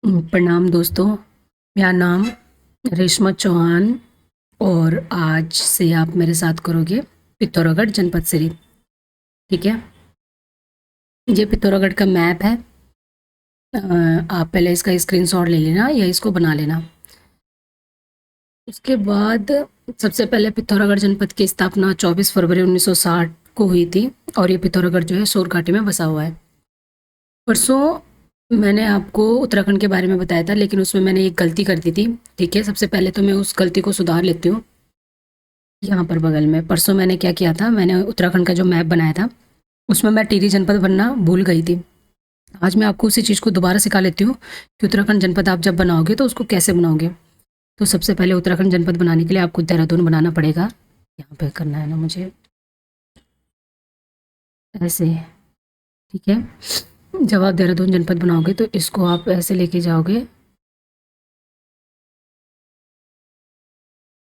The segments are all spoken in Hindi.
प्रणाम दोस्तों। मेरा नाम रेशमा चौहान और आज से आप मेरे साथ करोगे पिथौरागढ़ जनपद सिरी। ठीक है, ये पिथौरागढ़ का मैप है। आप पहले इसका स्क्रीनशॉट ले लेना या इसको बना लेना। उसके बाद सबसे पहले पिथौरागढ़ जनपद की स्थापना 24 फरवरी 1960 को हुई थी और ये पिथौरागढ़ जो है सोर घाटी में बसा हुआ है। परसों मैंने आपको उत्तराखंड के बारे में बताया था, लेकिन उसमें मैंने एक गलती कर दी थी। ठीक है, सबसे पहले तो मैं उस गलती को सुधार लेती हूँ। यहाँ पर बगल में परसों मैंने क्या किया था, मैंने उत्तराखंड का जो मैप बनाया था उसमें मैं टिहरी जनपद बनना भूल गई थी। आज मैं आपको उसी चीज़ को दोबारा सिखा लेती हूँ कि उत्तराखंड जनपद आप जब बनाओगे तो उसको कैसे बनाओगे। तो सबसे पहले उत्तराखंड जनपद बनाने के लिए आपको देहरादून बनाना पड़ेगा। यहाँ पे करना है ना मुझे ऐसे। ठीक है, जब आप देहरादून जनपद बनाओगे तो इसको आप ऐसे लेके जाओगे,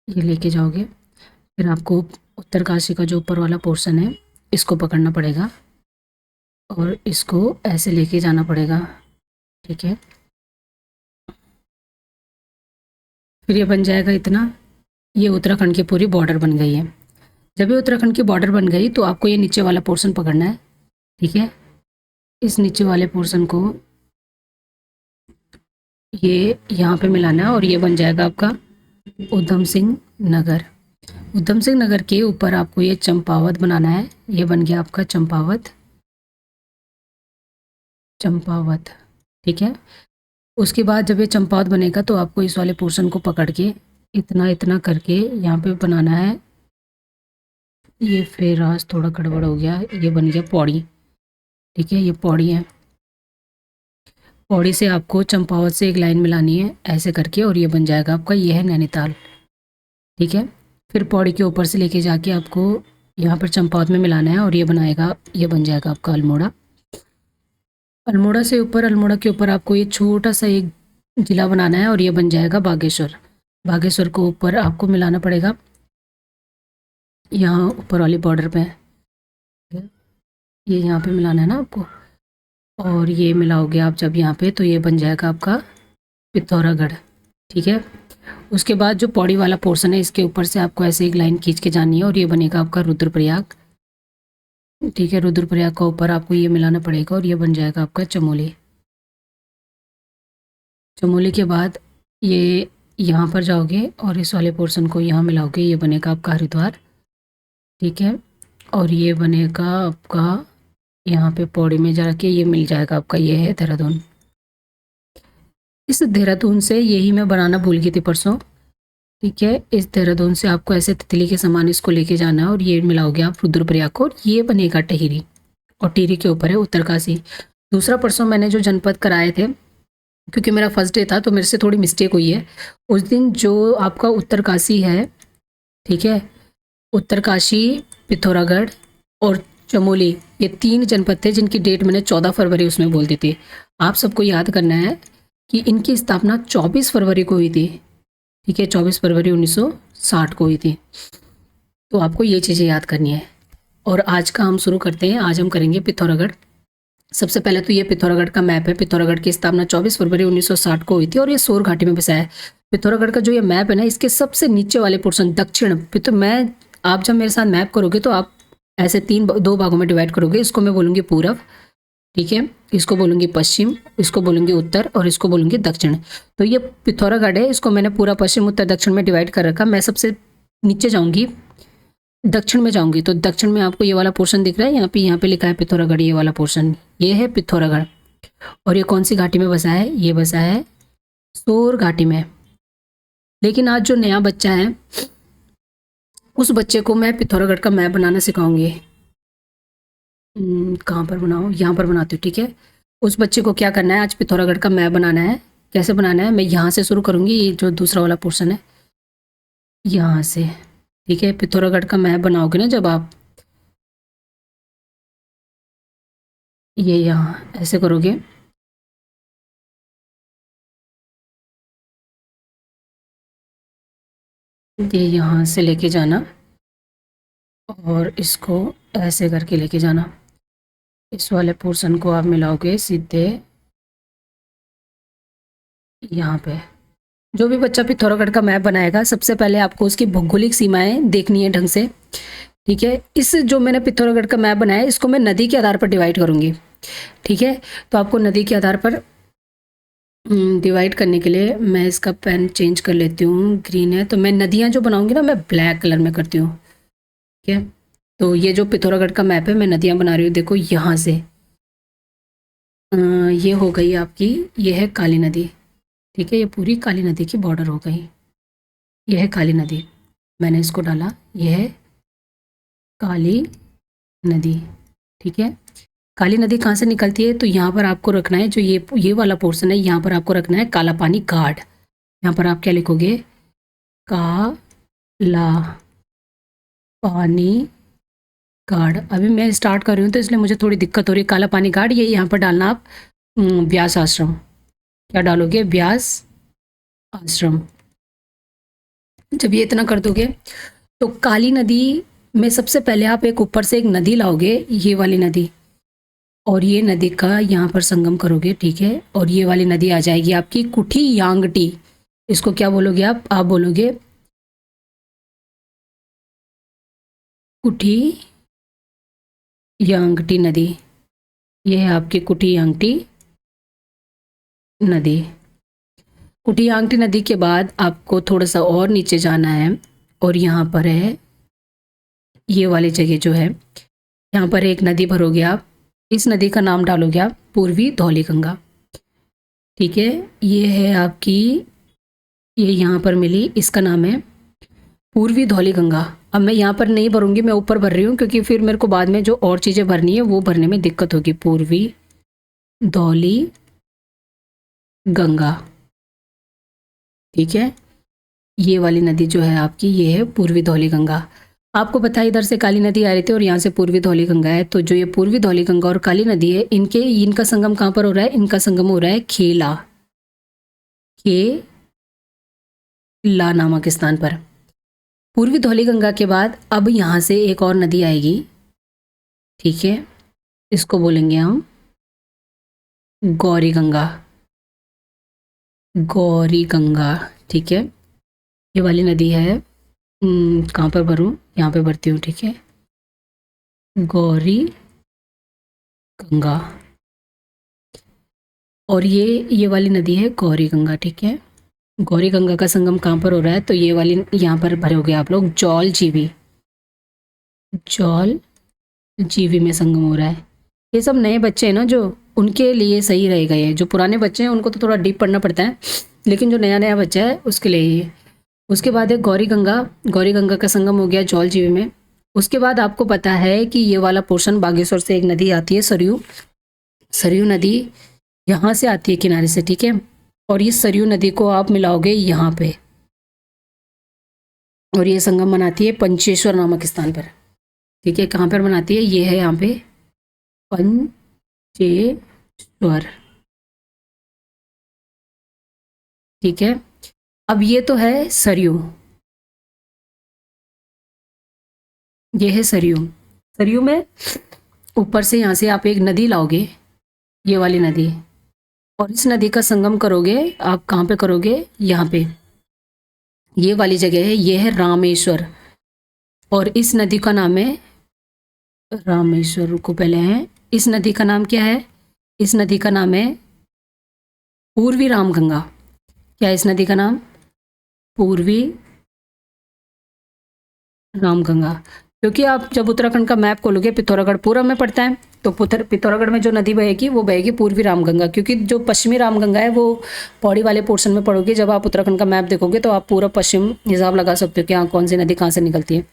ये लेके जाओगे। फिर आपको उत्तरकाशी का जो ऊपर वाला पोर्शन है इसको पकड़ना पड़ेगा और इसको ऐसे लेके जाना पड़ेगा। ठीक है, फिर ये बन जाएगा इतना। ये उत्तराखंड की पूरी बॉर्डर बन गई है। जब ये उत्तराखंड की बॉर्डर बन गई तो आपको ये नीचे वाला पोर्शन पकड़ना है। ठीक है, इस नीचे वाले पोर्शन को ये यहाँ पे मिलाना है और ये बन जाएगा आपका उधम सिंह नगर। उधम सिंह नगर के ऊपर आपको ये चंपावत बनाना है। ये बन गया आपका चंपावत। चंपावत, ठीक है। उसके बाद जब ये चंपावत बनेगा तो आपको इस वाले पोर्शन को पकड़ के इतना इतना करके यहाँ पे बनाना है। ये फिर आज थोड़ा गड़बड़ हो गया, ये बन गया पौड़ी। ठीक है, ये पौड़ी है। पौड़ी से आपको चंपावत से एक लाइन मिलानी है ऐसे करके और ये बन जाएगा आपका, ये है नैनीताल। ठीक है, फिर पौड़ी के ऊपर से लेके जाके आपको यहाँ पर चंपावत में मिलाना है और ये बनाएगा, ये बन जाएगा आपका अल्मोड़ा। अल्मोड़ा से ऊपर, अल्मोड़ा के ऊपर आपको ये छोटा सा एक ज़िला बनाना है और ये बन जाएगा बागेश्वर। बागेश्वर को ऊपर आपको मिलाना पड़ेगा यहाँ ऊपर वाली बॉर्डर पे। ये यहाँ पे मिलाना है ना आपको, और ये मिलाओगे आप जब यहाँ पे तो ये बन जाएगा आपका पिथौरागढ़। ठीक है, उसके बाद जो पौड़ी वाला पोर्शन है इसके ऊपर से आपको ऐसे एक लाइन खींच के जानी है और ये बनेगा आपका रुद्रप्रयाग। ठीक है, रुद्रप्रयाग का ऊपर आपको ये मिलाना पड़ेगा और ये बन जाएगा आपका चमोली। चमोली के बाद ये यहाँ पर जाओगे और इस वाले पोर्शन को यहाँ मिलाओगे, ये बनेगा आपका हरिद्वार। ठीक है, और ये बनेगा आपका यहाँ पे पौड़ी में जाके ये मिल जाएगा आपका, ये है देहरादून। इस देहरादून से यही मैं बनाना भूल गई थी परसों। ठीक है, इस देहरादून से आपको ऐसे तितली के समान इसको लेके जाना है और ये मिलाओगे आप रुद्रप्रयाग को और ये बनेगा टिहरी। और टिहरी के ऊपर है उत्तरकाशी। दूसरा परसों मैंने जो जनपद कराए थे, क्योंकि मेरा फर्स्ट डे था तो मेरे से थोड़ी मिस्टेक हुई है। उस दिन जो आपका उत्तरकाशी है, ठीक है, उत्तरकाशी, पिथौरागढ़ और चमोली, ये 3 जनपद थे जिनकी डेट मैंने 14 फरवरी उसमें बोल दी थी। आप सबको याद करना है कि इनकी स्थापना 24 फरवरी को हुई थी। ठीक है, 24 फरवरी 1960 को हुई थी। तो आपको ये चीज़ें याद करनी है। और आज का हम शुरू करते हैं। आज हम करेंगे पिथौरागढ़। सबसे पहले तो ये पिथौरागढ़ का मैप है। पिथौरागढ़ की स्थापना 24 फरवरी 1960 को हुई थी और ये सोर घाटी में बसा है। पिथौरागढ़ का जो ये मैप है ना, इसके सबसे नीचे वाले पोर्शन दक्षिण पिथौ मैं आप जब मेरे साथ मैप करोगे तो आप ऐसे 2 भागों में डिवाइड करोगे। इसको मैं बोलूँगी पूरब, ठीक है, इसको बोलूँगी पश्चिम, इसको बोलूँगी उत्तर और इसको बोलूँगी दक्षिण। तो ये पिथौरागढ़ है, इसको मैंने पूरा पश्चिम उत्तर दक्षिण में डिवाइड कर रखा। मैं सबसे नीचे जाऊँगी, दक्षिण में जाऊँगी तो दक्षिण में आपको ये वाला पोर्शन दिख रहा है, यहाँ पे लिखा है पिथौरागढ़। ये वाला पोर्शन ये है पिथौरागढ़। और ये कौन सी घाटी में बसा है? ये बसा है सोर घाटी में। लेकिन आज जो नया बच्चा है उस बच्चे को मैं पिथौरागढ़ का मैप बनाना सिखाऊंगी। कहाँ पर बनाऊँ? यहाँ पर बनाती हूँ। ठीक है, उस बच्चे को क्या करना है, आज पिथौरागढ़ का मैप बनाना है। कैसे बनाना है, मैं यहाँ से शुरू करूँगी। ये जो दूसरा वाला पोर्शन है यहाँ से। ठीक है, पिथौरागढ़ का मैप बनाओगे ना जब आप, ये यहाँ ऐसे करोगे, ये यहाँ से लेके जाना और इसको ऐसे करके लेके जाना। इस वाले पोर्शन को आप मिलाओगे सीधे यहाँ पे जो भी बच्चा पिथौरागढ़ का मैप बनाएगा सबसे पहले आपको उसकी भौगोलिक सीमाएं देखनी है ढंग से। ठीक है, इस जो मैंने पिथौरागढ़ का मैप बनाया है इसको मैं नदी के आधार पर डिवाइड करूँगी। ठीक है, तो आपको नदी के आधार पर डिवाइड करने के लिए मैं इसका पेन चेंज कर लेती हूँ, ग्रीन है। तो मैं नदियाँ जो बनाऊँगी ना मैं ब्लैक कलर में करती हूँ। ठीक है, तो ये जो पिथौरागढ़ का मैप है मैं नदियाँ बना रही हूँ। देखो यहाँ से ये हो गई आपकी, ये है काली नदी। ठीक है, ये पूरी काली नदी की बॉर्डर हो गई। यह है काली नदी, मैंने इसको डाला, यह है काली नदी। ठीक है, काली नदी कहाँ से निकलती है, तो यहाँ पर आपको रखना है जो ये वाला पोर्शन है, यहाँ पर आपको रखना है काला पानी घाट। यहाँ पर आप क्या लिखोगे, काला पानी घाट। अभी मैं स्टार्ट कर रही हूँ तो इसलिए मुझे थोड़ी दिक्कत हो रही है। काला पानी घाट, ये यहाँ पर डालना आप व्यास आश्रम। क्या डालोगे, व्यास आश्रम। जब ये इतना कर दोगे तो काली नदी में सबसे पहले आप एक ऊपर से एक नदी लाओगे, ये वाली नदी, और ये नदी का यहाँ पर संगम करोगे। ठीक है, और ये वाली नदी आ जाएगी आपकी कुठी यांगटी। इसको क्या बोलोगे आप बोलोगे कुठी यांगटी नदी। ये है आपकी कुठी यांगटी नदी। कुठी यांगटी नदी के बाद आपको थोड़ा सा और नीचे जाना है और यहाँ पर है ये वाली जगह जो है, यहाँ पर एक नदी भरोगे आप। इस नदी का नाम डालोगे आप पूर्वी धौली गंगा। ठीक है, ये है आपकी, ये यहाँ पर मिली, इसका नाम है पूर्वी धौली गंगा। अब मैं यहाँ पर नहीं भरूंगी, मैं ऊपर भर रही हूँ क्योंकि फिर मेरे को बाद में जो और चीज़ें भरनी है वो भरने में दिक्कत होगी। पूर्वी धौली गंगा। ठीक है, ये वाली नदी जो है आपकी, ये है पूर्वी धौली गंगा। आपको पता है इधर से काली नदी आ रही थी और यहाँ से पूर्वी धौली गंगा है। तो जो ये पूर्वी धौली गंगा और काली नदी है, इनका संगम कहाँ पर हो रहा है, इनका संगम हो रहा है खेला नामक स्थान पर। पूर्वी धौली गंगा के बाद अब यहाँ से एक और नदी आएगी। ठीक है, इसको बोलेंगे हम गौरी गंगा। गौरी गंगा। ठीक है, ये वाली नदी है, कहाँ पर भरूँ, यहाँ पे भरती हूँ। ठीक है, गौरी गंगा, और ये वाली नदी है गौरी गंगा। ठीक है, गौरी गंगा का संगम कहाँ पर हो रहा है, तो ये वाली यहाँ पर भरोगे आप लोग जौल जीवी। जौल जीवी में संगम हो रहा है। ये सब नए बच्चे हैं ना जो, उनके लिए सही रहेगा ये। जो पुराने बच्चे हैं उनको तो थोड़ा डीप पढ़ना पड़ता है, लेकिन जो नया नया बच्चा है उसके लिए ये। उसके बाद है गौरी गंगा। गौरी गंगा का संगम हो गया जौल जीवी में। उसके बाद आपको पता है कि ये वाला पोर्शन बागेश्वर से एक नदी आती है, सरयू। सरयू नदी यहाँ से आती है किनारे से। ठीक है, और ये सरयू नदी को आप मिलाओगे यहाँ पे, और ये संगम बनाती है पंचेश्वर नामक स्थान पर। ठीक है, कहाँ पर बनाती है, ये है यहाँ पे पंचेश्वर। ठीक है, अब ये तो है सरयू, ये है सरयू। सरयू में ऊपर से यहाँ से आप एक नदी लाओगे, ये वाली नदी, और इस नदी का संगम करोगे आप। कहाँ पे करोगे, यहाँ पे, ये वाली जगह है, ये है रामेश्वर, और इस नदी का नाम है रामेश्वर को पहले है। इस नदी का नाम क्या है, इस नदी का नाम है पूर्वी रामगंगा। क्या है इस नदी का नाम, पूर्वी रामगंगा। क्योंकि आप जब उत्तराखंड का मैप खोलोगे पिथौरागढ़ पूर्व में पड़ता है, तो पिथौरागढ़ में जो नदी बहेगी वो बहेगी पूर्वी रामगंगा। क्योंकि जो पश्चिमी रामगंगा है वो पौड़ी वाले पोर्शन में पड़ोगी। जब आप उत्तराखंड का मैप देखोगे तो आप पूरा पश्चिम हिसाब लगा सकते हो कि हाँ कौन सी नदी कहाँ से निकलती है।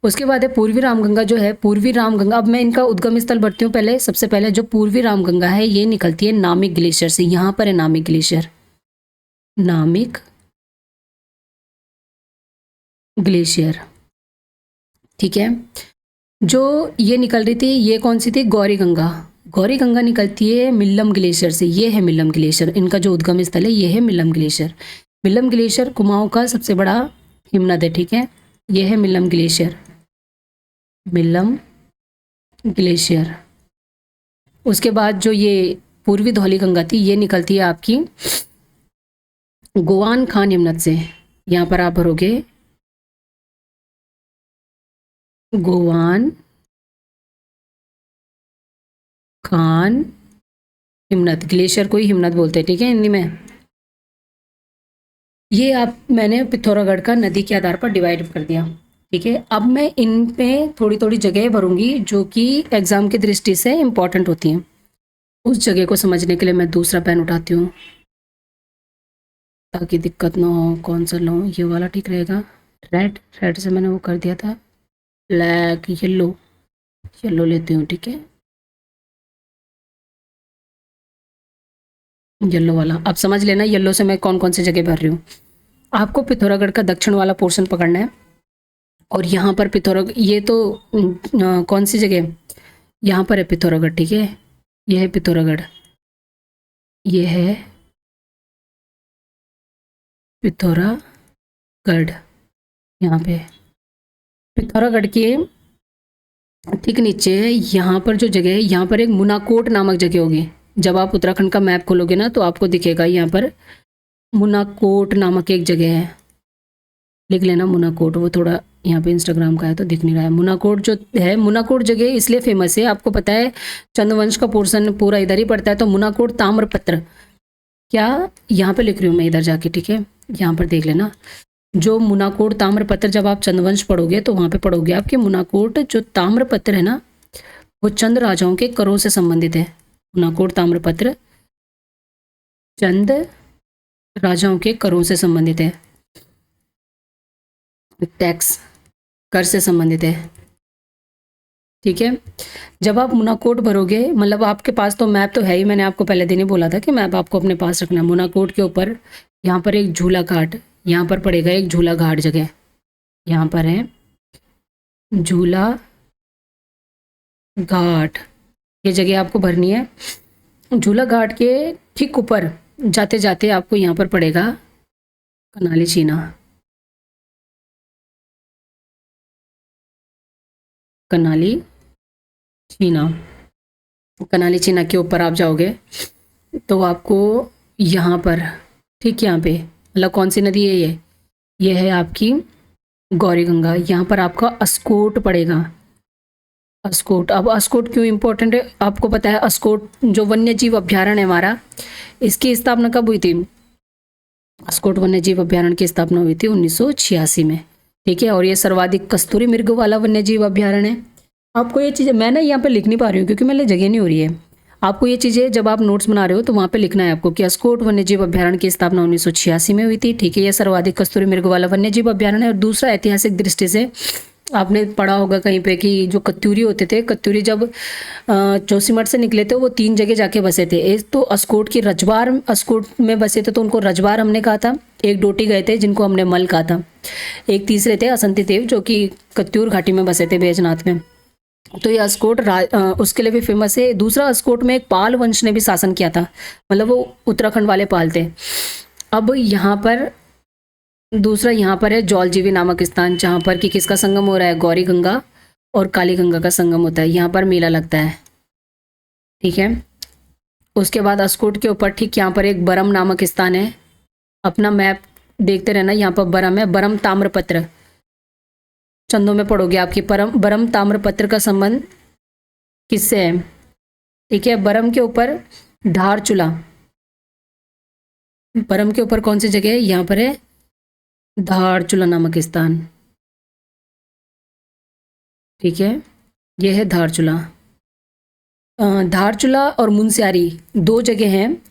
उसके बाद है पूर्वी रामगंगा। जो है पूर्वी रामगंगा, अब मैं इनका उद्गम स्थल बढ़ती हूँ। पहले सबसे पहले जो पूर्वी रामगंगा है ये निकलती है नामिक ग्लेशियर से। यहाँ पर है नामिक ग्लेशियर, नामिक ग्लेशियर। ठीक है, जो ये निकल रही थी ये कौन सी थी, गौरी गंगा। गौरी गंगा निकलती है मिल्लम ग्लेशियर से। ये है मिल्लम ग्लेशियर, इनका जो उद्गम स्थल है ये है मिल्लम ग्लेशियर। मिल्लम ग्लेशियर कुमाऊं का सबसे बड़ा हिमनद है। ठीक है, ये है मिल्लम ग्लेशियर, मिल्लम ग्लेशियर। उसके बाद जो ये पूर्वी धौली गंगा थी ये निकलती है आपकी गोवान खान हिमनद से यहाँ पर आप भरोगे गोवान खान हिमनद। ग्लेशियर को ही हिमनद बोलते हैं, ठीक है, हिंदी में। ये आप मैंने पिथौरागढ़ का नदी के आधार पर डिवाइड कर दिया, ठीक है। अब मैं इन पे थोड़ी थोड़ी जगह भरूंगी जो कि एग्जाम की दृष्टि से इंपॉर्टेंट होती हैं। उस जगह को समझने के लिए मैं दूसरा पेन उठाती हूँ ताकि दिक्कत ना हो। कौन सा लूँ, ये वाला ठीक रहेगा। रेड, रेड से मैंने वो कर दिया था। ब्लैक, येलो, येलो लेती हूँ, ठीक है, येलो वाला। अब समझ लेना येलो से मैं कौन कौन सी जगह भर रही हूँ। आपको पिथौरागढ़ का दक्षिण वाला पोर्शन पकड़ना है। और यहाँ पर पिथौरागढ़, ये तो कौन सी जगह, यहाँ पर है पिथौरागढ़, ठीक है। ये है पिथौरागढ़, ये है पिथौरागढ़। यहाँ पे पिथौरागढ़ के ठीक नीचे यहाँ पर जो जगह है, यहाँ पर एक मुनाकोट नामक जगह होगी। जब आप उत्तराखंड का मैप खोलोगे ना तो आपको दिखेगा यहाँ पर मुनाकोट नामक एक जगह है। लिख लेना मुनाकोट। वो थोड़ा यहाँ पे इंस्टाग्राम का है तो दिख नहीं रहा है। मुनाकोट जो है, मुनाकोट जगह इसलिए फेमस है, आपको पता है चंद्रवंश का पोर्शन पूरा इधर ही पड़ता है। तो मुनाकोट ताम्रपत्र, क्या यहाँ पे लिख रही हूँ मैं इधर जाके, ठीक है, यहाँ पर देख लेना। जो मुनाकोट ताम्रपत्र, जब आप चंद्रवंश पढ़ोगे तो वहाँ पे पढ़ोगे आपके मुनाकोट जो ताम्रपत्र है ना, वो चंद राजाओं के करों से संबंधित है। मुनाकोट ताम्रपत्र चंद राजाओं के करों से संबंधित है, टैक्स, कर से संबंधित है, ठीक है। जब आप मुनाकोट भरोगे, मतलब आपके पास तो मैप तो है ही, मैंने आपको पहले दिन ही बोला था कि मैप आपको अपने पास रखना है। मुनाकोट के ऊपर यहाँ पर एक झूला घाट, यहाँ पर पड़ेगा एक झूला घाट जगह, यहाँ पर है झूला घाट, ये जगह आपको भरनी है। झूला घाट के ठीक ऊपर जाते जाते आपको यहाँ पर पड़ेगा कनाली चीना, कनाली चीना। कनाली चीना के ऊपर आप जाओगे तो आपको यहाँ पर, ठीक, यहाँ पे मतलब कौन सी नदी है ये है आपकी गौरी गंगा। यहाँ पर आपका अस्कोट पड़ेगा, अस्कोट। अब अस्कोट क्यों इम्पोर्टेंट है आपको पता है? अस्कोट जो वन्य जीव अभ्यारण्य है हमारा, इसकी स्थापना कब हुई थी? अस्कोट वन्य जीव अभ्यारण्य की स्थापना हुई थी 1986 में, ठीक है। और ये सर्वाधिक कस्तूरी मृग वाला वन्य जीव अभ्यारण्य है। आपको ये चीज़ें मैं ना यहाँ पे लिख नहीं पा रही हूँ क्योंकि मेरे लिए जगह नहीं हो रही है। आपको ये चीज़ें जब आप नोट्स बना रहे हो तो वहाँ पे लिखना है आपको कि अस्कोट वन्यजीव अभ्यारण्य की स्थापना 1986 में हुई थी, ठीक है। यह सर्वाधिक कस्तूरी मृग वाला वन्यजीव अभ्यारण्य है। और दूसरा, ऐतिहासिक दृष्टि से आपने पढ़ा होगा कहीं पे कि जो कत्यूरी होते थे, कत्यूरी जब जोशीमठ से निकले थे वो 3 जगह जाके बसे थे। एक तो अस्कोट की रजवार, अस्कोट में बसे थे तो उनको रजवार हमने कहा था। एक डोटी गए थे जिनको हमने मल कहा था। एक तीसरे थे असंति देव जो कि कत्यूर घाटी में बसे थे बैजनाथ में। तो ये अस्कोट उसके लिए भी फेमस है। दूसरा, अस्कोट में एक पाल वंश ने भी शासन किया था, मतलब वो उत्तराखंड वाले पाल थे। अब यहाँ पर दूसरा, यहाँ पर है जौलजीवी नामक स्थान, जहाँ पर कि किसका संगम हो रहा है? गौरी गंगा और काली गंगा का संगम होता है। यहाँ पर मेला लगता है, ठीक है। उसके बाद अस्कोट के ऊपर ठीक यहाँ पर एक बरम नामक स्थान है। अपना मैप देखते रहना, यहाँ पर बरम है। बरम ताम्रपत्र, चंदों में पढ़ोगे आपकी बरम ताम्रपत्र का संबंध किससे है? ठीक है। बरम के ऊपर धारचूला, बरम के ऊपर कौन सी जगह है? यहाँ पर है धारचूला नामक स्थान, ठीक है। यह है धारचूला। धारचूला और मुनस्यारी 2 जगह हैं।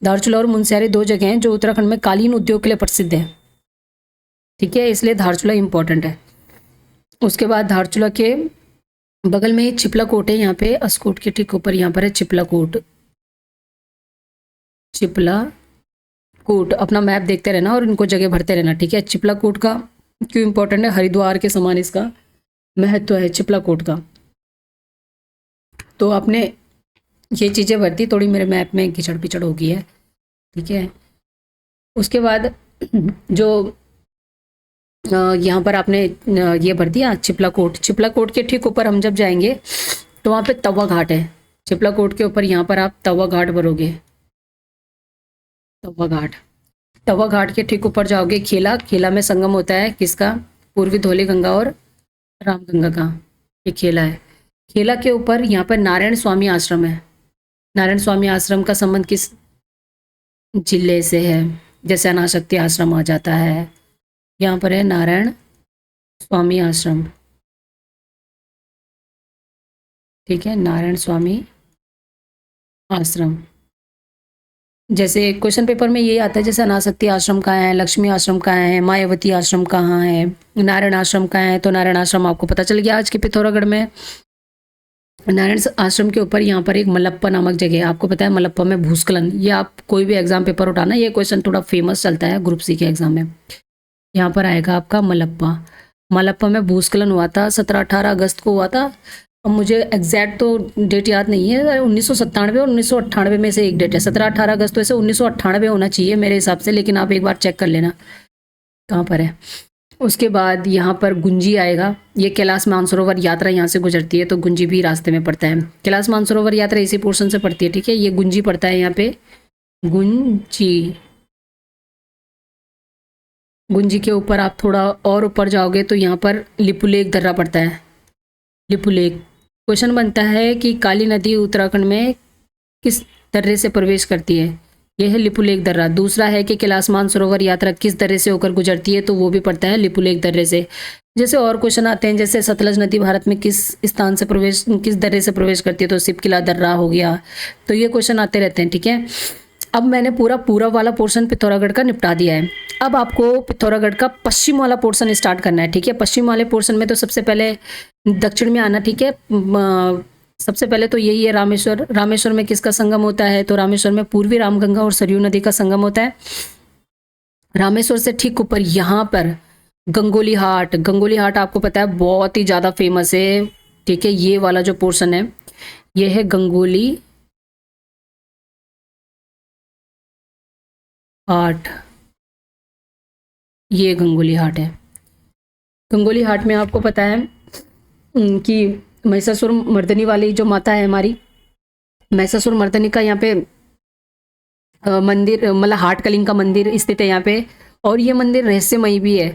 धारचूला और मुनस्यारी 2 जगह हैं जो उत्तराखंड में कालीन उद्योग के लिए प्रसिद्ध है, ठीक है। इसलिए धारचूला इंपॉर्टेंट है। उसके बाद धारचूला के बगल में चिपला कोट है, यहाँ पे अस्कोट के ठीक ऊपर यहाँ पर है चिपला कोट। चिपला कोट, अपना मैप देखते रहना और इनको जगह भरते रहना, ठीक है। चिपला कोट का क्यों इंपॉर्टेंट है? हरिद्वार के समान इसका महत्व है चिपला कोट का। तो आपने ये चीज़ें भरती, थोड़ी मेरे मैप में खिचड़ पिचड़ हो गई है, ठीक है। उसके बाद जो यहाँ पर आपने ये भर दिया चिपला कोट। चिपला कोट के ठीक ऊपर हम जब जाएंगे तो वहाँ पे तवा घाट है। चिपला कोट के ऊपर यहाँ पर आप तवा घाट भरोगे, तवा घाट। तवा घाट के ठीक ऊपर जाओगे, खेला, खेला में संगम होता है किसका? पूर्वी धौली गंगा और रामगंगा का, ये खेला है। खेला के ऊपर यहाँ पर नारायण स्वामी आश्रम है। नारायण स्वामी आश्रम का संबंध किस जिले से है? जैसे अनाशक्ति आश्रम आ जाता है, यहाँ पर है नारायण स्वामी आश्रम। ठीक है, नारायण स्वामी आश्रम। जैसे क्वेश्चन पेपर में ये आता है, जैसे अनासक्ति आश्रम कहाँ है, लक्ष्मी आश्रम कहाँ है, मायावती आश्रम कहाँ है, नारायण आश्रम कहाँ है, तो नारायण आश्रम आपको पता चल गया आज के पिथौरागढ़ में। नारायण आश्रम के ऊपर यहाँ पर एक मलप्पा नामक जगह है। आपको पता है मलप्पा में भूस्खलन, ये आप कोई भी एग्जाम पेपर उठाना, ये क्वेश्चन थोड़ा फेमस चलता है ग्रुप सी के एग्जाम में। यहाँ पर आएगा आपका मलप्पा। मलप्पा में भूस्खलन हुआ था, 17-18 अगस्त को हुआ था। अब मुझे एग्जैक्ट तो डेट याद नहीं है, 1997 और 1998 में से एक डेट है। 17-18 अगस्त तो ऐसे 1998 होना चाहिए मेरे हिसाब से, लेकिन आप एक बार चेक कर लेना कहाँ पर है। उसके बाद यहाँ पर गुंजी आएगा। ये कैलाश मानसरोवर यात्रा यहाँ से गुजरती है, तो गुंजी भी रास्ते में पड़ता है। कैलाश मानसरोवर यात्रा इसी पोर्शन से पड़ती है, ठीक है। ये गुंजी पड़ता है यहाँ पे, गुंजी। गुंजी के ऊपर आप थोड़ा और ऊपर जाओगे तो यहाँ पर लिपुलेख दर्रा पड़ता है। लिपुलेख। क्वेश्चन बनता है कि काली नदी उत्तराखंड में किस दर्रे से प्रवेश करती है? यह है लिपुलेख दर्रा। दूसरा है कि कैलाश मानसरोवर यात्रा किस दर्रे से होकर गुजरती है? तो वो भी पड़ता है लिपुलेख दर्रे से। जैसे और क्वेश्चन आते हैं, जैसे सतलज नदी भारत में किस स्थान से प्रवेश, किस दर्रे से प्रवेश करती है? तो सिपकिला दर्रा हो गया। तो ये क्वेश्चन आते रहते हैं, ठीक है। अब मैंने पूरा वाला पोर्शन पिथौरागढ़ का निपटा दिया है। अब आपको पिथौरागढ़ का पश्चिम वाला पोर्शन स्टार्ट करना है, ठीक है। पश्चिम वाले पोर्शन में तो सबसे पहले दक्षिण में आना, ठीक है। सबसे पहले तो यही है रामेश्वर। रामेश्वर में किसका संगम होता है? तो रामेश्वर में पूर्वी रामगंगा और सरयू नदी का संगम होता है। रामेश्वर से ठीक ऊपर यहाँ पर गंगोली हाट। गंगोली हाट आपको पता है बहुत ही ज़्यादा फेमस है, ठीक है। ये वाला जो पोर्शन है ये है गंगोली हाट। ये गंगोली हाट है। गंगोली हाट में आपको पता है कि महिषासुर मर्दनी वाली जो माता है हमारी, महिषासुर मर्दनी का यहाँ पे मंदिर, मतलब हाट कलिंग का मंदिर स्थित है यहाँ पे। और ये मंदिर रहस्यमयी भी है।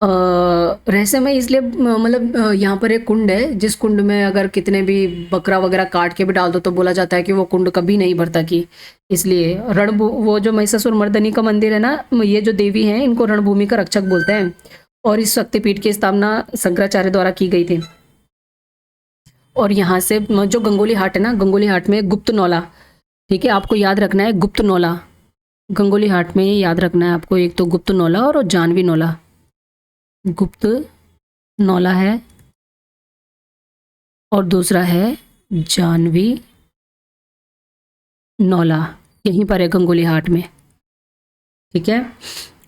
रहस्यमय इसलिए मतलब यहाँ पर एक कुंड है, जिस कुंड में अगर कितने भी बकरा वगैरह काट के भी डाल दो तो बोला जाता है कि वो कुंड कभी नहीं भरता की। इसलिए वो जो महिषासुर मर्दनी का मंदिर है ना, ये जो देवी हैं इनको रणभूमि का रक्षक बोलते हैं। और इस शक्तिपीठ की स्थापना शंकराचार्य द्वारा की गई थी। और यहाँ से जो गंगोली हाट है ना, गंगोली हाट में गुप्त नौला, ठीक है, आपको याद रखना है गुप्त नौला। गंगोली हाट में याद रखना है आपको, एक तो गुप्त नौला और जानवी नौला। गुप्त नौला है और दूसरा है जानवी नौला, यहीं पर है गंगोली हाट में, ठीक है।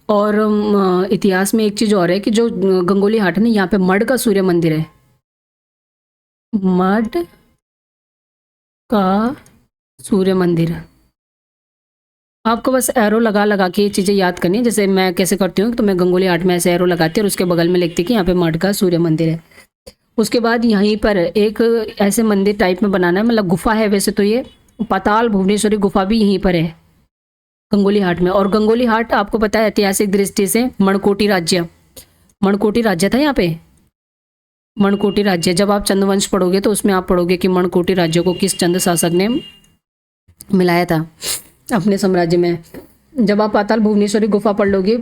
और इतिहास में एक चीज़ और है कि जो गंगोली हाट है ना, यहाँ पे मड का सूर्य मंदिर है। मड का सूर्य मंदिर। आपको बस एरो लगा लगा के ये चीज़ें याद करनी है। जैसे मैं कैसे करती हूँ, तो मैं गंगोली हाट में ऐसे एरो लगाती हूँ और उसके बगल में लिखती कि यहाँ पे मड का सूर्य मंदिर है। उसके बाद यहीं पर एक ऐसे मंदिर टाइप में बनाना है, मतलब गुफा है वैसे तो ये, पाताल भुवनेश्वरी गुफा भी यहीं पर है गंगोली हाट में। और गंगोली हाट आपको पता है ऐतिहासिक दृष्टि से मणकोटी राज्य, मणकोटी राज्य था यहाँ पे। मणकोटी राज्य, जब आप चंद्रवंश पढ़ोगे तो उसमें आप पढ़ोगे कि मणकोटी राज्य को किस चंद्र शासक ने मिलाया था अपने साम्राज्य में। जब आप पाताल भुवनेश्वरी गुफा पढ़ लोगे,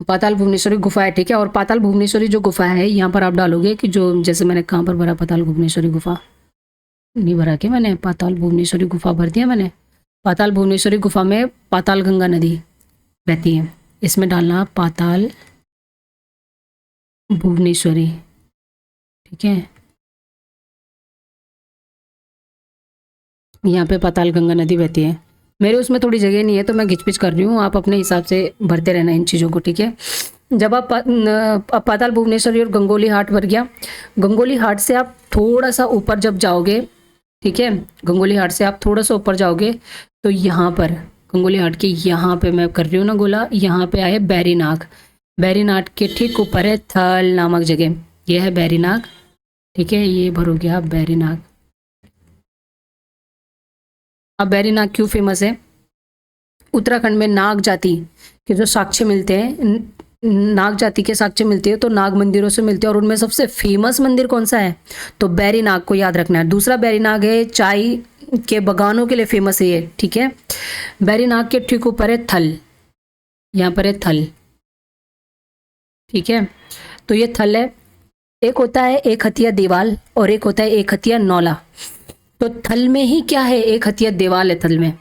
पाताल भुवनेश्वरी गुफा है, ठीक है। और पाताल भुवनेश्वरी जो गुफा है यहाँ पर आप डालोगे कि जो, जैसे मैंने कहाँ पर भरा, पाताल भुवनेश्वरी गुफा नहीं भरा के मैंने, पाताल भुवनेश्वरी गुफा भर दिया मैंने। पाताल भुवनेश्वरी गुफा में पाताल गंगा नदी बहती है, इसमें डालना पाताल भुवनेश्वरी, ठीक है। यहाँ पे पाताल गंगा नदी बहती है। मेरे उसमें थोड़ी जगह नहीं है तो मैं घिचपिच कर रही हूँ, आप अपने हिसाब से भरते रहना इन चीज़ों को, ठीक है। जब आप पाताल भुवनेश्वरी और गंगोली हाट भर गया, गंगोली हाट से आप थोड़ा सा ऊपर जब जाओगे, ठीक है, गंगोली हाट से आप थोड़ा सा ऊपर जाओगे तो यहाँ पर गंगोली हाट के यहाँ पे मैं कर रही हूँ ना गोला, यहाँ पे आए बैरीनाग। बैरीनाग के ठीक ऊपर है थल नामक जगह, यह है बैरीनाग, ठीक है। ये भरोगे आप बैरीनाग। अब बैरीनाग क्यों फेमस है? उत्तराखंड में नाग जाति के जो साक्ष्य मिलते हैं, नाग जाति के साक्ष्य मिलते हैं तो नाग मंदिरों से मिलते हैं। और उनमें सबसे फेमस मंदिर कौन सा है? तो बैरी नाग को याद रखना है। दूसरा बैरी नाग है, चाय के बागानों के लिए फेमस है ये, ठीक है। बैरी नाग के ठीक ऊपर है थल, यहाँ पर है थल, ठीक है। तो ये थल है। एक होता है एक हथिया दीवाल और एक होता है एक हथिया नौला। तो थल में ही क्या है, एक हथिया दीवाल है थल में,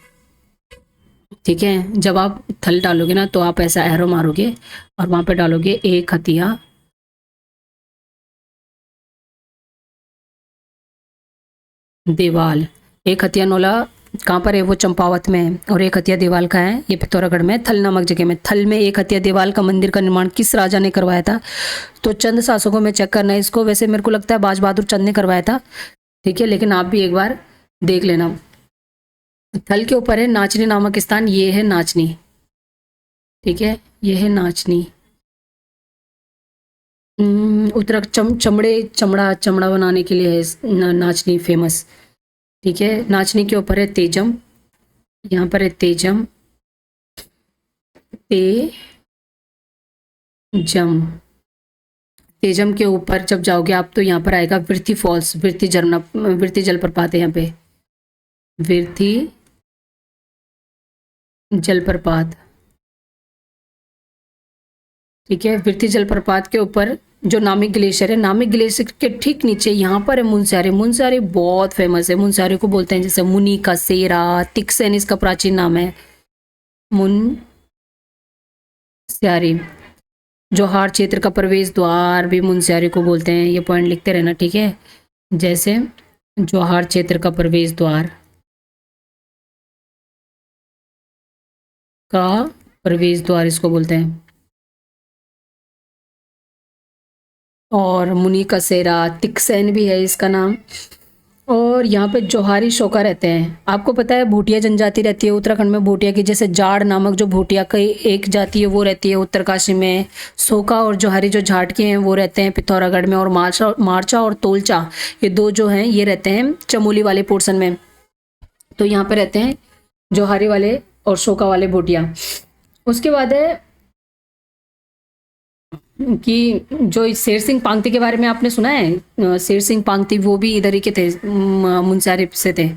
ठीक है। जब आप थल डालोगे ना तो आप ऐसा एरो मारोगे और वहां पे डालोगे एक हथिया दीवाल। एक हथिया नौला कहाँ पर है? वो चंपावत में है। और एक हथिया दीवाल का है, ये पिथौरागढ़ में, थल नामक जगह में। थल में एक हथिया दीवाल का मंदिर का निर्माण किस राजा ने करवाया था? तो चंद शासकों में चेक करना है इसको। वैसे मेरे को लगता है बाज बहादुर चंद ने करवाया था, ठीक है, लेकिन आप भी एक बार देख लेना। थल के ऊपर है नाचनी नामक स्थान, ये है नाचनी, ठीक है, ये है नाचनी। चमड़ा बनाने के लिए है नाचनी फेमस, ठीक है। नाचनी के ऊपर है तेजम, यहाँ पर है तेजम, तेजम के ऊपर जब जाओगे आप तो यहाँ पर आएगा विरथी फॉल्स, विरथी झरना, विरथी जलप्रपात है यहाँ पे, विरथी जलप्रपात, ठीक है। विरथी जलप्रपात के ऊपर जो नामिक ग्लेशियर है, नामिक ग्लेशियर के ठीक नीचे यहाँ पर है मुनस्यारी। मुनस्यारी बहुत फेमस है, मुनस्यारी को बोलते हैं जैसे मुनि का सेरा, तिक्सेन इसका प्राचीन नाम है, मुनस्यारी। जोहार क्षेत्र का प्रवेश द्वार भी मुनस्यारी को बोलते हैं, ये पॉइंट लिखते रहना, ठीक है। जैसे जोहार क्षेत्र का प्रवेश द्वार का प्रवेश द्वार इसको बोलते हैं। और मुनि का सेरा, तिक्सेन भी है इसका नाम। और यहाँ पे जोहारी शोका रहते हैं। आपको पता है भूटिया जनजाति रहती है उत्तराखंड में, भूटिया की, जैसे जाड़ नामक जो भूटिया की एक जाति है वो रहती है उत्तरकाशी में। शोका और जोहारी जो झाटके हैं वो रहते हैं पिथौरागढ़ में। और मारचा और तोलचा, ये दो जो हैं ये रहते हैं चमोली वाले पोर्शन में। तो यहाँ पे रहते हैं जोहारी वाले और शोका वाले भूटिया। उसके बाद है कि जो शेर सिंह पांगती के बारे में आपने सुना है? शेर सिंह पांगती वो भी इधर ही के थे, मुनस्यारी से थे।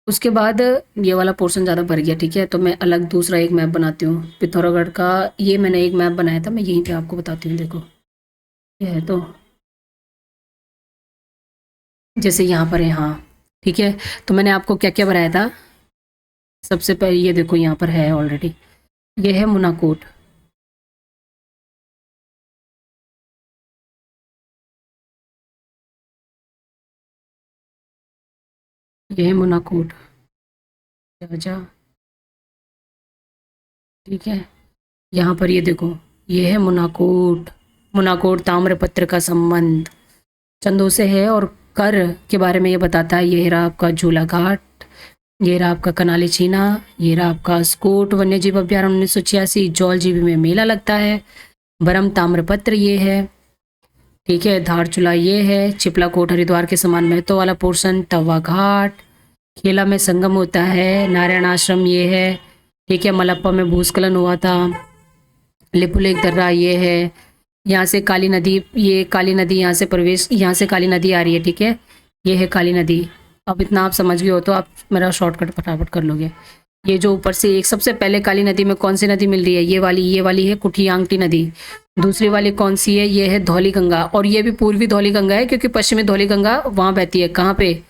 उसके बाद ये वाला पोर्शन ज़्यादा भर गया, ठीक है, तो मैं अलग दूसरा एक मैप बनाती हूँ पिथौरागढ़ का। ये मैंने एक मैप बनाया था, मैं यहीं पे आपको बताती हूँ, देखो ये है। तो जैसे यहाँ पर है, हाँ ठीक है। तो मैंने आपको क्या क्या बनाया था, सबसे पहले ये देखो यहाँ पर है ऑलरेडी, ये है मुनाकोट, ये है मुनाकोट राजा, ठीक है। यहाँ पर ये देखो, ये है मुनाकोट। मुनाकोट ताम्रपत्र का संबंध चंदों से है। और कर के बारे में ये बताता है। ये रहा आपका झूला घाट, ये रहा आपका कनाली छीना, ये रहा आपका स्कोट वन्य जीव अभ्यारण्य 1986, जौल जीबी में मेला लगता है। बरम ताम्रपत्र ये है, ठीक है। धारचूला ये है, चिपला कोट हरिद्वार के समान महत्व वाला पोर्शन। तवा घाट, खेला में संगम होता है। नारायण आश्रम ये है, ठीक है। मलप्पा में भूस्खलन हुआ था। लिपुलेख दर्रा ये है। यहाँ से काली नदी, ये काली नदी यहाँ से प्रवेश, यहाँ से काली नदी आ रही है, ठीक है, ये है काली नदी। अब इतना आप समझ गए हो तो आप मेरा शॉर्टकट फटाफट कर लोगे। ये जो ऊपर से एक सबसे पहले काली नदी में कौन सी नदी मिल रही है? ये वाली है कुठियांगटी नदी। दूसरी वाली कौन सी है? ये है धौली गंगा। और ये भी पूर्वी धौली गंगा है क्योंकि पश्चिमी धौली गंगा वहाँ बहती है, कहाँ पे?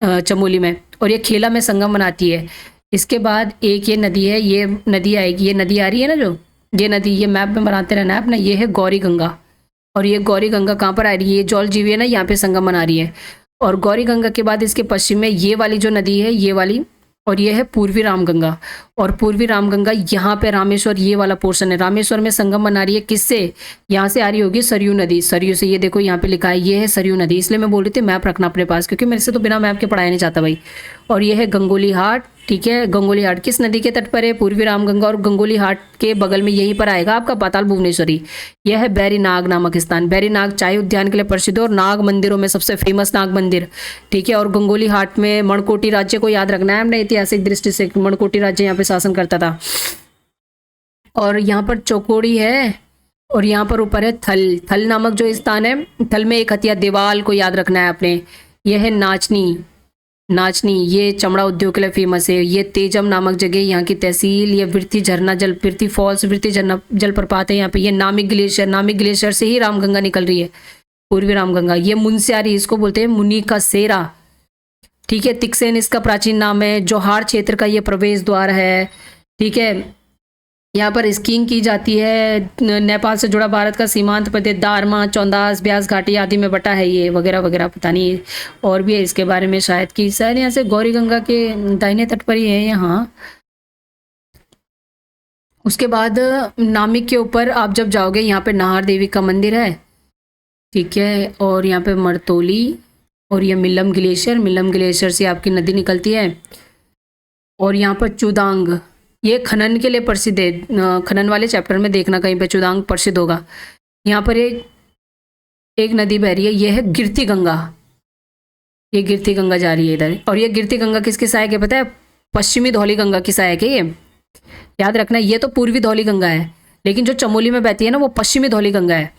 चमोली में। और ये खेला में संगम बनाती है। इसके बाद एक ये नदी है, ये नदी आएगी, ये नदी आ रही है ना जो, ये नदी, ये मैप में बनाते रहना है अपना। ये है गौरी गंगा। और ये गौरी गंगा कहाँ पर आ रही है? ये जौल जीवी है ना, यहाँ पे संगम बना रही है। और गौरी गंगा के बाद इसके पश्चिम में ये वाली जो नदी है, ये वाली, और ये है पूर्वी रामगंगा। और पूर्वी रामगंगा यहाँ पे रामेश्वर, ये वाला पोर्शन है, रामेश्वर में संगम बना रही है। किससे? यहाँ से आ रही होगी सरयू नदी, सरयू से। ये देखो यहाँ पे लिखा है, ये है सरयू नदी। इसलिए मैं बोल रही थी मैप रखना अपने पास, क्योंकि मेरे से तो बिना मैप के पढ़ाया नहीं जाता भाई। और ये है गंगोली हाट, ठीक है, गंगोली हाट किस नदी के तट पर है? पूर्वी रामगंगा, और गंगोली हाट के बगल में यहीं पर आएगा आपका पाताल भुवनेश्वरी। यह है बैरीनाग नामक स्थान। बैरीनाग चाय उद्यान के लिए प्रसिद्ध और नाग मंदिरों में सबसे फेमस नाग मंदिर। ठीक है, और गंगोली हाट में मणकोटी राज्य को याद रखना है हमने ऐतिहासिक दृष्टि से, मणकोटी राज्य यहाँ पे शासन करता था। और यहाँ पर चौकोड़ी है, और यहाँ पर ऊपर है थल। थल नामक जो स्थान है, थल में एक हथिया देवाल को याद रखना है आपने। यह है नाचनी। नाचनी ये चमड़ा उद्योग के लिए फेमस है। ये तेजम नामक जगह यहाँ की तहसील। ये वृत्ति झरना जल, वृत्ति फॉल्स, वृत्ति झरना जलप्रपात है यहाँ पे। ये नामिक ग्लेशियर, नामिक ग्लेशियर से ही रामगंगा निकल रही है, पूर्वी रामगंगा। ये मुनस्यारी, इसको बोलते हैं मुनि का सेरा। ठीक है, तिक्सेन इसका प्राचीन नाम है। जोहार क्षेत्र का ये प्रवेश द्वार है। ठीक है, यहाँ पर स्कीइंग की जाती है। नेपाल से जुड़ा भारत का सीमांत प्रदेश दारमा, चौंदास, ब्यास घाटी आदि में बटा है ये, वगैरह वगैरह, पता नहीं और भी है इसके बारे में शायद कि शायद यहाँ से गौरी गंगा के दाहिने तट पर ही है यहाँ। उसके बाद नामिक के ऊपर आप जब जाओगे, यहाँ पे नाहर देवी का मंदिर है। ठीक है, और यहाँ पे मरतोली, और ये मिलम ग्लेशियर, मिलम ग्लेशियर से आपकी नदी निकलती है। और यहाँ पर चुदांग, ये खनन के लिए प्रसिद्ध है। खनन वाले चैप्टर में देखना कहीं पे चुदांग प्रसिद्ध होगा। यहाँ पर एक नदी बह रही है, ये है गिरती गंगा। ये गिरती गंगा जा रही है इधर। और ये गिरती गंगा किसकी सहायक है पता है? पश्चिमी धौली गंगा की सहायक है ये, याद रखना। ये तो पूर्वी धौली गंगा है, लेकिन जो चमोली में बहती है ना, वो पश्चिमी धौली गंगा है।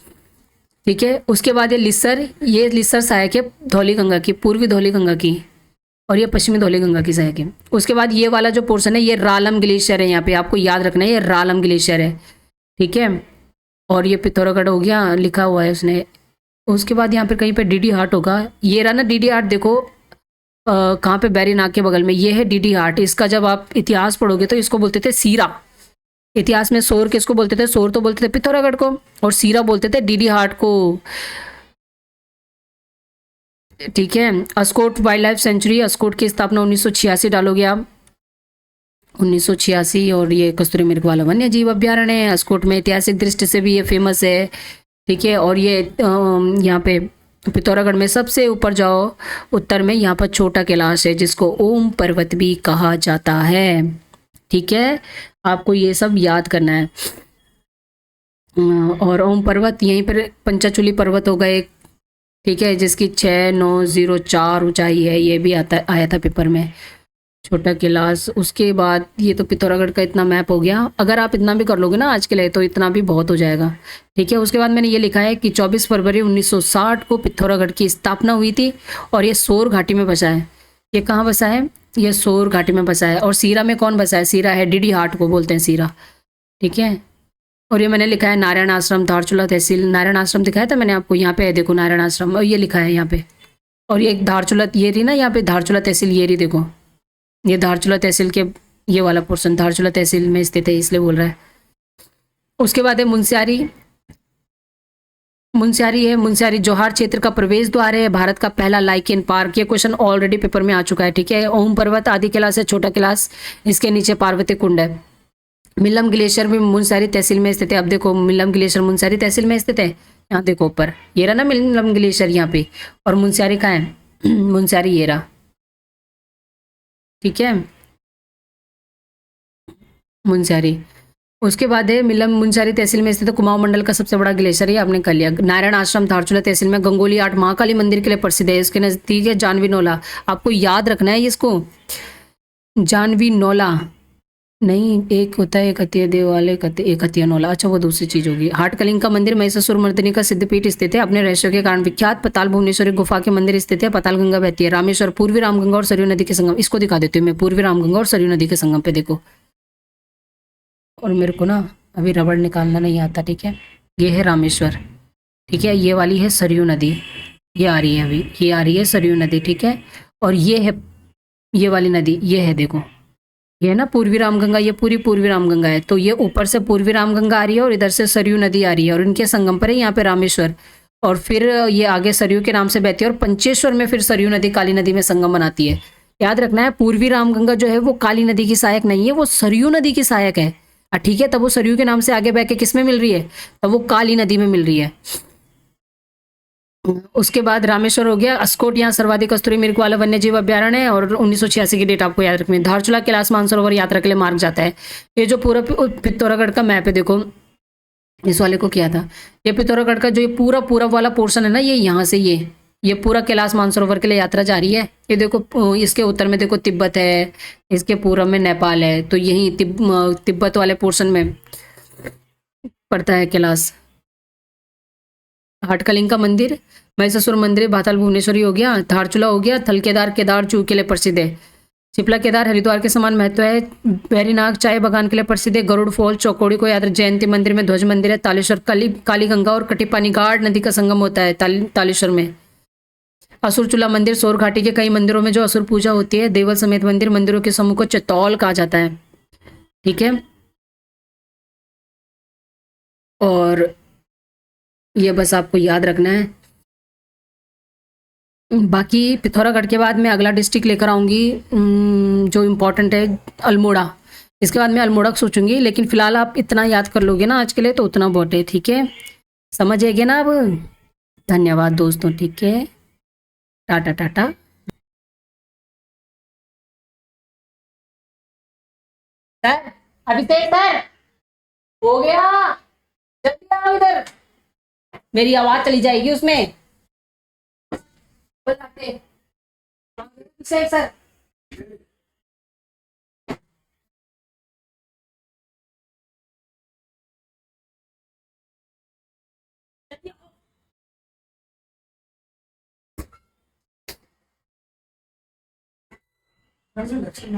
ठीक है, उसके बाद ये लिस्सर, ये लिस्सर सहायक है धौली गंगा की, पूर्वी धौली गंगा की, और ये पश्चिमी धौली गंगा की सहायक है। उसके बाद ये वाला जो पोर्शन है, ये रालम ग्लेशियर है। यहाँ पे आपको याद रखना है, ये रालम ग्लेशियर है। ठीक है, और ये पिथौरागढ़ हो गया, लिखा हुआ है उसने। उसके बाद यहाँ पे कहीं पे डीडी हाट होगा। ये रहा ना डीडी हाट, देखो कहाँ पे? बैरीनाग के बगल में ये है डीडी हाट। इसका जब आप इतिहास पढ़ोगे तो इसको बोलते थे सीरा। इतिहास में सोर किसको बोलते थे? सोर तो बोलते थे पिथौरागढ़ को, और सीरा बोलते थे डीडी हाट को। ठीक है, Askot wild life sanctuary, Askot की स्थापना 1986 डालोगे आप, 1986। और ये कस्तूरी मृग वाला वन्य जीव अभ्यारण्य है। अस्कोट में ऐतिहासिक दृष्टि से भी ये फेमस है। ठीक है, और ये यहाँ पे पिथौरागढ़ में सबसे ऊपर जाओ उत्तर में, यहाँ पर छोटा कैलाश है जिसको ओम पर्वत भी कहा जाता है। ठीक है, आपको ये सब याद करना है। और ओम पर्वत यहीं पर पंचाचूली पर्वत होगा एक। ठीक है, जिसकी 6904 ऊंचाई है, ये भी आया था पेपर में, छोटा कैलाश। उसके बाद ये तो पिथौरागढ़ का इतना मैप हो गया। अगर आप इतना भी कर लोगे ना आज के लिए, तो इतना भी बहुत हो जाएगा। ठीक है, उसके बाद मैंने ये लिखा है कि 24 फरवरी 1960 को पिथौरागढ़ की स्थापना हुई थी, और ये सोर घाटी में बसा है। ये कहाँ बसा है? ये सोर घाटी में बसा है। और सीरा में कौन बसा है? सीरा है डीडी हाट को बोलते हैं सीरा। ठीक है, और ये मैंने लिखा है नारायण आश्रम, धारचूला तहसील। नारायण आश्रम दिखाया था मैंने आपको, यहाँ पे है देखो नारायण आश्रम, और ये लिखा है यहाँ पे। और ये धारचूला, ये रही ना यहाँ पे धारचूला तहसील, ये रही देखो, ये धारचूला तहसील के ये वाला पोर्शन धारचूला तहसील में स्थित है, इसलिए बोल रहा है। उसके बाद है मुनस्यारी। मुनस्यारी है, मुनस्यारी जोहार क्षेत्र का प्रवेश द्वार है, भारत का पहला लाइकेन पार्क। ये क्वेश्चन ऑलरेडी पेपर में आ चुका है। ठीक है, ओम पर्वत आदि कैलाश है, छोटा कैलाश, इसके नीचे पार्वती कुंड है। मिलम ग्लेशियर भी मुनस्यारी तहसील में स्थित है। अब देखो मिलम ग्लेशियर मुनस्यारी तहसील में स्थित है। यहाँ देखो ऊपर ये रहा ना मिलम ग्लेशियर यहाँ पे, और मुनस्यारी कहाँ है? मुनस्यारी ये रहा। ठीक है, मुनस्यारी। उसके बाद है मिलम मुनस्यारी तहसील में स्थित कुमाऊं मंडल का सबसे बड़ा ग्लेशियर, ये आपने कर लिया। नारायण आश्रम धारचूला तहसील में, गंगोली आठ महाकाली मंदिर के लिए प्रसिद्ध है, इसके नजदीक है जानवी नौला। आपको याद रखना है इसको, जानवी नौला नहीं, एक होता है एक हथिया देव वाले, एक हथिया नौला, अच्छा वो दूसरी चीज होगी। हाटकलिंग का मंदिर महिषासुर मर्दिनी का सिद्धपीठ स्थित है, अपने रहस्यों के कारण विख्यात। पाताल भुवनेश्वरी गुफा के मंदिर स्थित है, पाताल गंगा बहती है। रामेश्वर पूर्वी रामगंगा और सरयू नदी के संगम, इसको दिखा देती हूँ मैं, पूर्वी रामगंगा और सरयू नदी के संगम पे देखो। और मेरे को ना अभी रबड़ निकालना नहीं आता। ठीक है, ये है रामेश्वर। ठीक है, ये वाली है सरयू नदी, ये आ रही है अभी, ये आ रही है सरयू नदी। ठीक है, और ये है ये वाली नदी, ये है देखो, ये है ना पूर्वी रामगंगा, ये पूरी पूर्वी रामगंगा है। तो ये ऊपर से पूर्वी रामगंगा आ रही है और इधर से सरयू नदी आ रही है, और इनके संगम पर है यहाँ पे रामेश्वर। और फिर ये आगे सरयू के नाम से बहती है, और पंचेश्वर में फिर सरयू नदी काली नदी में संगम बनाती है। याद रखना है, पूर्वी रामगंगा जो है वो काली नदी की सहायक नहीं है, वो सरयू नदी की सहायक है। ठीक है, तब वो सरयू के नाम से आगे बह के किस में मिल रही है? तब वो काली नदी में मिल रही है। उसके बाद रामेश्वर हो गया, अस्कोट यहाँ सर्वाधिक कस्तूरी मृग वाला वन्य जीव अभ्यारण्य है और 1986 की डेट आपको याद रखनी है। धारचूला कैलाश मानसरोवर यात्रा के लिए मार्ग जाता है। ये जो पूरा पिथौरागढ़ का मैप है देखो, इस वाले को किया था। ये पिथौरागढ़ का जो ये पूरा पूरब वाला पोर्शन है ना, ये यहाँ से ये पूरा कैलाश मानसरोवर के लिए यात्रा जारी है। ये देखो इसके उत्तर में देखो तिब्बत है, इसके पूर्व में नेपाल है, तो यही तिब्बत वाले पोर्शन में पड़ता है कैलाश। हटकलिंगा मंदिर, महिषासुर मंदिर, भाताल भुवनेश्वरी हो गया, धारचूला हो गया, थल केदार केदार चू के लिए प्रसिद्ध है। चिपला केदार हरिद्वार के समान महत्व है। बहरीनाग चाय बागान के लिए प्रसिद्ध है। गरुड़ फॉल चौकोड़ी को याद, जयंती मंदिर में ध्वज मंदिर है। तालेश्वर काली गंगा और कटिपानी घाट नदी का संगम होता है तालेश्वर में। असुर चूल्हा मंदिर, सोर घाटी के कई मंदिरों में जो असुर पूजा होती है। देवल समेत मंदिर, मंदिरों के समूह को चतौल कहा जाता है। ठीक है, और ये बस आपको याद रखना है। बाकी पिथौरागढ़ के बाद मैं अगला डिस्ट्रिक्ट लेकर आऊँगी जो इम्पोर्टेंट है, अल्मोड़ा। इसके बाद मैं अल्मोड़ा सोचूंगी, लेकिन फिलहाल आप इतना याद कर लोगे ना आज के लिए, तो उतना बहुत है। ठीक है, समझ आएगी ना अब। धन्यवाद दोस्तों। ठीक है, टाटा टाटा। सर, अभिषेक सर, हो गया, जल्दी आओ इधर, मेरी आवाज चली जाएगी उसमें। अभिषेक सर, लक्ष्मी